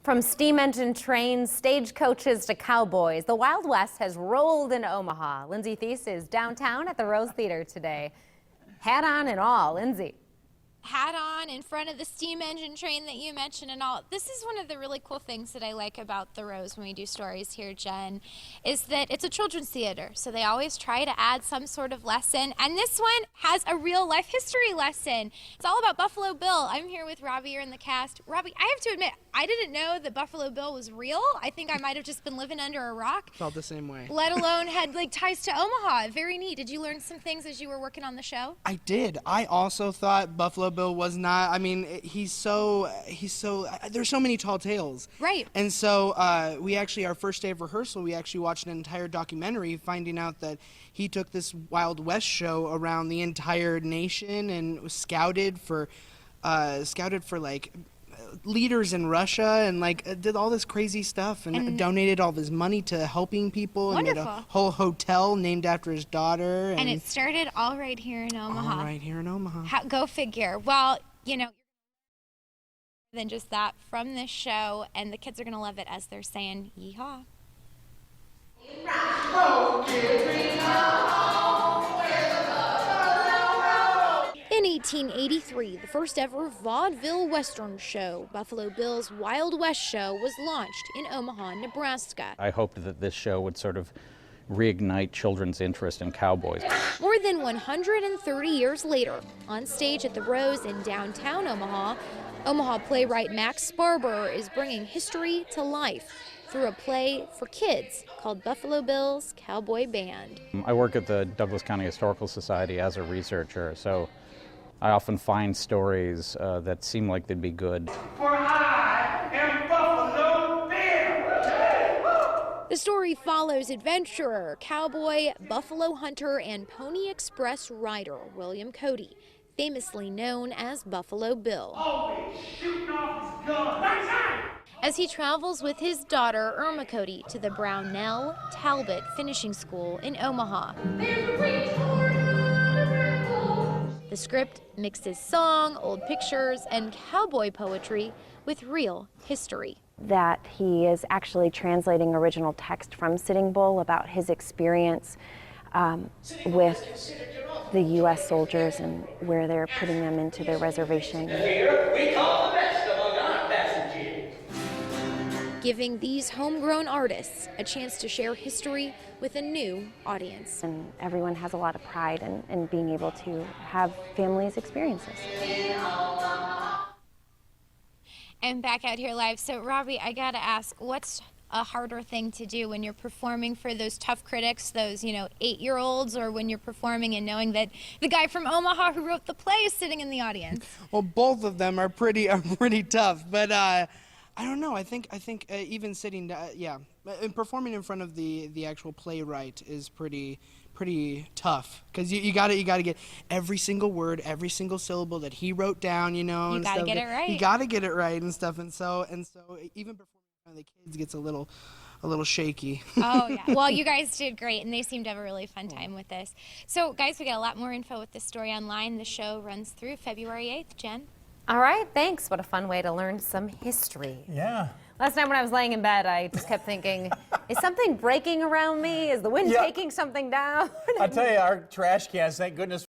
From steam engine trains, stagecoaches to cowboys, the Wild West has rolled into Omaha. Lindsay Thies is downtown at the Rose Theater today. Hat on and all. Lindsay. Hat on in front of the steam engine train that you mentioned and all. This is one of the really cool things that I like about the Rose when we do stories here, Jen, is that it's a children's theater. So they always try to add some sort of lesson. And this one has a real life history lesson. It's all about Buffalo Bill. I'm here with Robbie. You're in the cast. Robbie, I have to admit, I didn't know that Buffalo Bill was real. I think I might have just been living under a rock. Felt the same way. Let alone had like ties to Omaha. Very neat. Did you learn some things as you were working on the show? I did. I also thought Buffalo Bill was not, I mean, he's so, there's so many tall tales. Right. And so we actually, our first day of rehearsal, we actually watched an entire documentary finding out that he took this Wild West show around the entire nation and was scouted for like leaders in Russia and like did all this crazy stuff and donated all of his money to helping people. Wonderful. And made a whole hotel named after his daughter. And it started all right here in Omaha. All right here in Omaha. Go figure. Well, you know, than just that from this show, and the kids are going to love it as they're saying yeehaw. In 1883, the first ever vaudeville Western show, Buffalo Bill's Wild West Show, was launched in Omaha, Nebraska. I hoped that this show would sort of reignite children's interest in cowboys. More than 130 years later, on stage at the Rose in downtown Omaha, Omaha playwright Max Sparber is bringing history to life through a play for kids called Buffalo Bill's Cowboy Band. I work at the Douglas County Historical Society as a researcher, so I often find stories that seem like they'd be good. For I am Buffalo Bill. The story follows adventurer, cowboy, buffalo hunter, and Pony Express rider William Cody, famously known as Buffalo Bill. Always shooting off his gun. Right side. As he travels with his daughter Irma Cody to the Brownell Talbot Finishing School in Omaha. The script mixes song, old pictures, and cowboy poetry with real history. That he is actually translating original text from Sitting Bull about his experience with the U.S. soldiers and where they're putting them into their reservation. Here we call the best among our passengers. Giving these homegrown artists a chance to share history with a new audience. And everyone has a lot of pride in being able to have families experience this. And back out here live. So Robbie, I gotta ask, what's a harder thing to do when you're performing for those tough critics, those 8-year-olds, or when you're performing and knowing that the guy from Omaha who wrote the play is sitting in the audience? Well, both of them are pretty tough, but I don't know. I think even sitting, and performing in front of the actual playwright is pretty tough, because you gotta get every single word, every single syllable that he wrote down, You gotta get it right. You gotta get it right and stuff, and so even performing in front of the kids gets a little shaky. Oh yeah. Well, you guys did great, and they seemed to have a really fun time with this. So guys, we got a lot more info with this story online. The show runs through February 8th. Jen? All right, thanks. What a fun way to learn some history. Yeah. Last night when I was laying in bed, I just kept thinking, is something breaking around me? Is the wind taking something down? I'll tell you, our trash cans, thank goodness